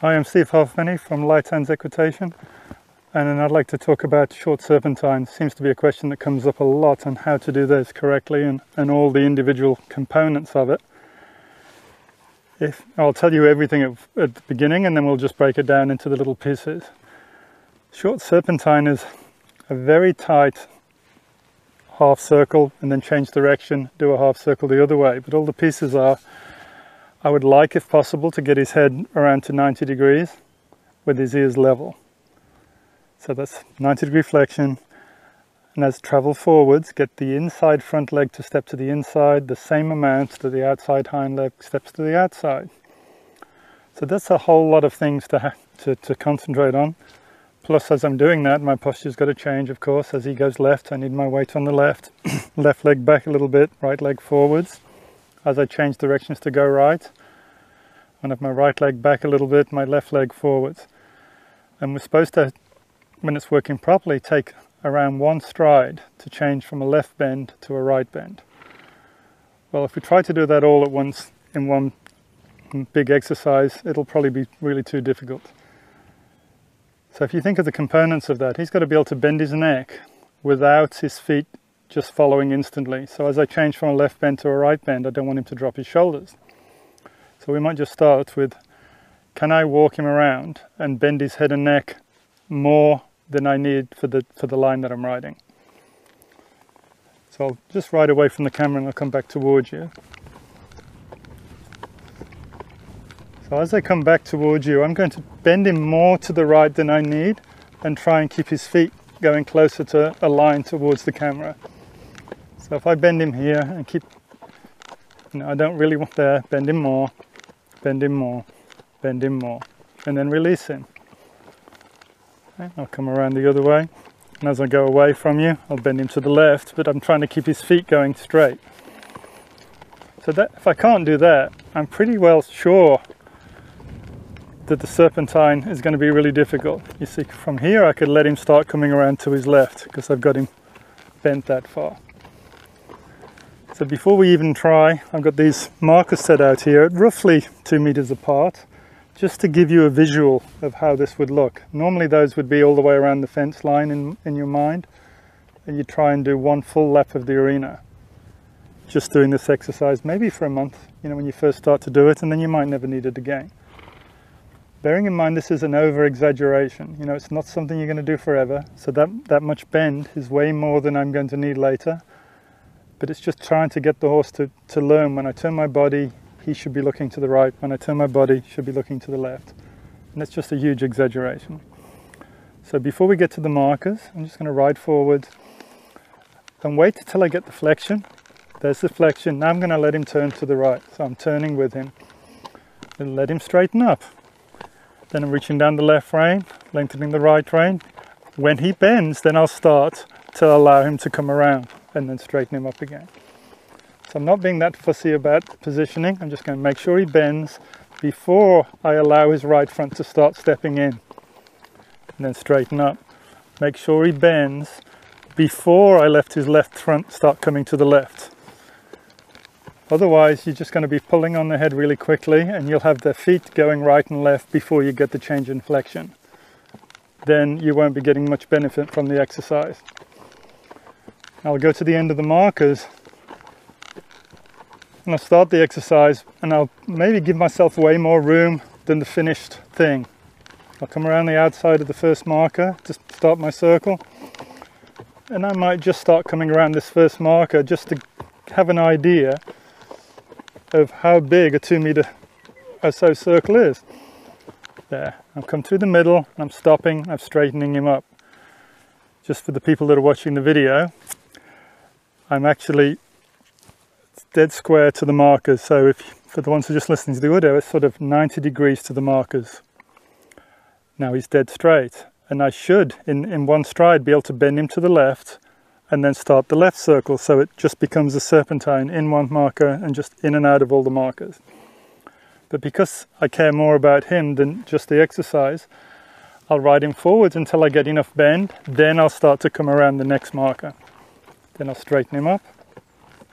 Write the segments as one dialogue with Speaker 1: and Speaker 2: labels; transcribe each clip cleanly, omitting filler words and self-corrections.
Speaker 1: Hi, I'm Steve Halfpenny from Light Hands Equitation, and I'd like to talk about short serpentines. Seems to be a question that comes up a lot on how to do those correctly and all the individual components of it. I'll tell you everything at the beginning, and then we'll just break it down into the little pieces. Short serpentine is a very tight half circle and then change direction, do a half circle the other way. But all the pieces are, I would like, if possible, to get his head around to 90 degrees with his ears level. So that's 90 degree flexion. And as travel forwards, get the inside front leg to step to the inside, the same amount that the outside hind leg steps to the outside. So that's a whole lot of things to concentrate on. Plus, as I'm doing that, my posture's got to change, of course. As he goes left, I need my weight on the left. Left leg back a little bit, right leg forwards. As I change directions to go right, I have my right leg back a little bit, my left leg forwards. And we're supposed to, when it's working properly, take around one stride to change from a left bend to a right bend. Well, if we try to do that all at once in one big exercise, it'll probably be really too difficult. So if you think of the components of that, he's got to be able to bend his neck without his feet just following instantly. So as I change from a left bend to a right bend, I don't want him to drop his shoulders. So we might just start with, can I walk him around and bend his head and neck more than I need for the line that I'm riding? So I'll just ride away from the camera and I'll come back towards you. So as I come back towards you, I'm going to bend him more to the right than I need and try and keep his feet going closer to a line towards the camera. So if I bend him here and keep, I don't really want there, bend him more, bend him more, bend him more, and then release him. Okay, I'll come around the other way, and as I go away from you, I'll bend him to the left, but I'm trying to keep his feet going straight. So that, if I can't do that, I'm pretty well sure that the serpentine is going to be really difficult. You see, from here I could let him start coming around to his left because I've got him bent that far. So before we even try, I've got these markers set out here at roughly 2 meters apart, just to give you a visual of how this would look. Normally those would be all the way around the fence line in your mind, and you try and do one full lap of the arena. Just doing this exercise, maybe for a month, when you first start to do it, and then you might never need it again. Bearing in mind this is an over-exaggeration, it's not something you're going to do forever, so that much bend is way more than I'm going to need later. But it's just trying to get the horse to learn, when I turn my body, he should be looking to the right, when I turn my body, he should be looking to the left. And that's just a huge exaggeration. So before we get to the markers, I'm just going to ride forward and wait until I get the flexion. There's the flexion, now I'm going to let him turn to the right, so I'm turning with him. And let him straighten up. Then I'm reaching down the left rein, lengthening the right rein. When he bends, then I'll start to allow him to come around and then straighten him up again. So I'm not being that fussy about positioning. I'm just going to make sure he bends before I allow his right front to start stepping in. And then straighten up. Make sure he bends before I let his left front start coming to the left. Otherwise, you're just going to be pulling on the head really quickly, and you'll have the feet going right and left before you get the change in flexion. Then you won't be getting much benefit from the exercise. I'll go to the end of the markers, and I'll start the exercise, and I'll maybe give myself way more room than the finished thing. I'll come around the outside of the first marker to start my circle, and I might just start coming around this first marker just to have an idea of how big a 2 meter or so circle is. There, I've come through the middle, and I'm stopping, I'm straightening him up. Just for the people that are watching the video, I'm actually dead square to the markers, so for the ones who are just listening to the audio, it's sort of 90 degrees to the markers. Now he's dead straight, and I should, in one stride, be able to bend him to the left, and then start the left circle, so it just becomes a serpentine in one marker and just in and out of all the markers. But because I care more about him than just the exercise, I'll ride him forwards until I get enough bend, then I'll start to come around the next marker. Then I'll straighten him up,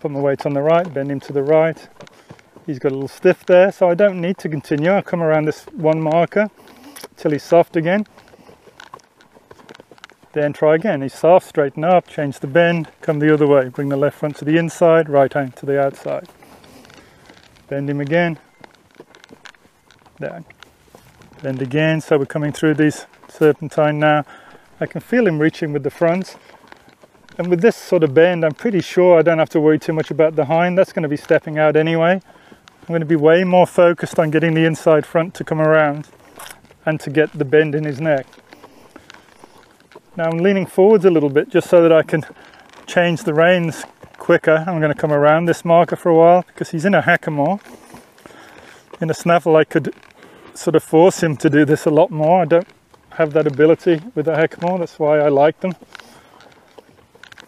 Speaker 1: put my weight on the right, bend him to the right, He's got a little stiff there, so I don't need to continue. I'll come around this one marker till he's soft again. Then try again. He's soft, straighten up, change the bend, come the other way. Bring the left front to the inside, right hand to the outside. Bend him again. Down. Bend again, so we're coming through these serpentine now. I can feel him reaching with the front. And with this sort of bend, I'm pretty sure I don't have to worry too much about the hind. That's going to be stepping out anyway. I'm going to be way more focused on getting the inside front to come around and to get the bend in his neck. Now I'm leaning forwards a little bit just so that I can change the reins quicker. I'm going to come around this marker for a while because he's in a hackamore. In a snaffle I could sort of force him to do this a lot more. I don't have that ability with a hackamore, that's why I like them.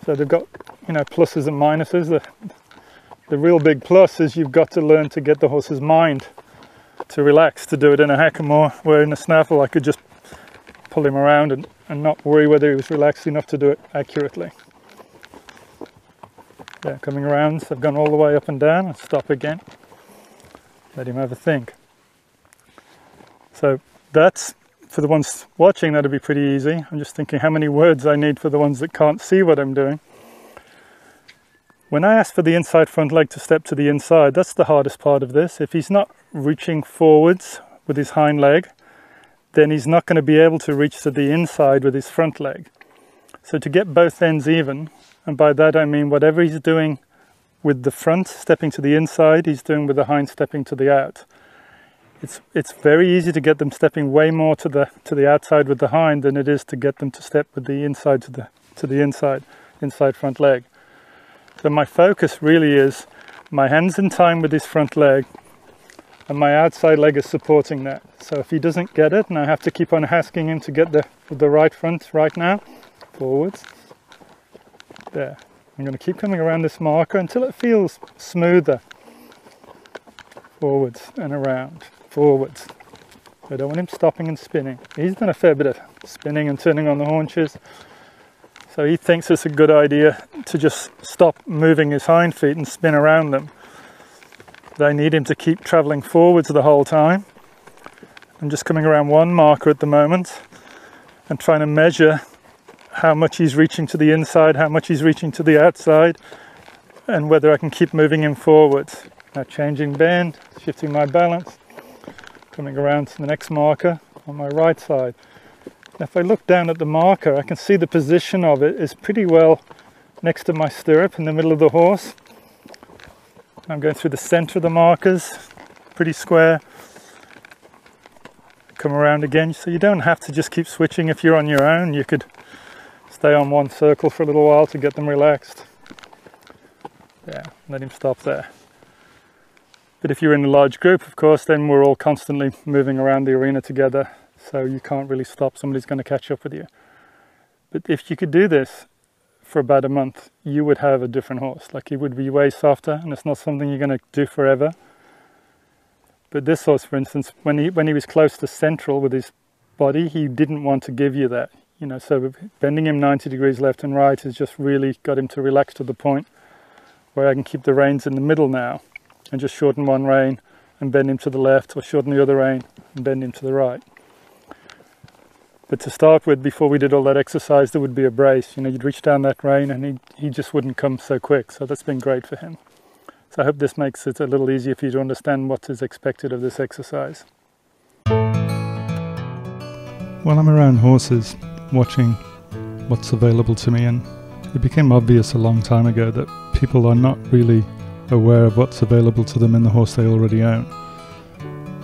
Speaker 1: So they've got, you know, pluses and minuses. The real big plus is you've got to learn to get the horse's mind to relax to do it in a hackamore, where in a snaffle I could just pull him around and not worry whether he was relaxed enough to do it accurately. Yeah, coming around, so I've gone all the way up and down, and stop again. Let him have a think. So that's, for the ones watching, that'd be pretty easy. I'm just thinking how many words I need for the ones that can't see what I'm doing. When I ask for the inside front leg to step to the inside, that's the hardest part of this. If he's not reaching forwards with his hind leg, then he's not going to be able to reach to the inside with his front leg. So to get both ends even, and by that I mean whatever he's doing with the front stepping to the inside, he's doing with the hind stepping to the out. It's very easy to get them stepping way more to the outside with the hind than it is to get them to step with the inside to the inside front leg. So my focus really is my hands in time with his front leg, and my outside leg is supporting that. So if he doesn't get it, and I have to keep on asking him to get the right front right now, forwards, there. I'm going to keep coming around this marker until it feels smoother. Forwards and around, forwards. I don't want him stopping and spinning. He's done a fair bit of spinning and turning on the haunches. So he thinks it's a good idea to just stop moving his hind feet and spin around them. But I need him to keep traveling forwards the whole time. I'm just coming around one marker at the moment and trying to measure how much he's reaching to the inside, how much he's reaching to the outside, and whether I can keep moving him forwards. Now changing bend, shifting my balance, coming around to the next marker on my right side. If I look down at the marker, I can see the position of it is pretty well next to my stirrup in the middle of the horse. I'm going through the center of the markers, pretty square. Come around again, so you don't have to just keep switching if you're on your own. You could stay on one circle for a little while to get them relaxed. Yeah, let him stop there. But if you're in a large group, of course, then we're all constantly moving around the arena together, so you can't really stop. Somebody's going to catch up with you. But if you could do this for about a month, you would have a different horse. Like, he would be way softer, and it's not something you're going to do forever. But this horse, for instance, when he was close to central with his body, he didn't want to give you that. You know, so bending him 90 degrees left and right has just really got him to relax to the point where I can keep the reins in the middle now and just shorten one rein and bend him to the left, or shorten the other rein and bend him to the right. But to start with, before we did all that exercise, there would be a brace. You know, you'd reach down that rein and he just wouldn't come so quick. So that's been great for him. So I hope this makes it a little easier for you to understand what is expected of this exercise. While I'm around horses, watching what's available to me, and it became obvious a long time ago that people are not really aware of what's available to them in the horse they already own.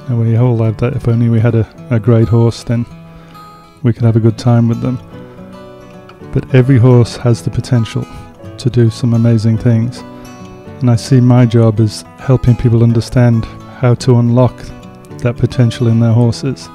Speaker 1: And we all have that, if only we had a great horse, then we could have a good time with them. But every horse has the potential to do some amazing things. And I see my job as helping people understand how to unlock that potential in their horses.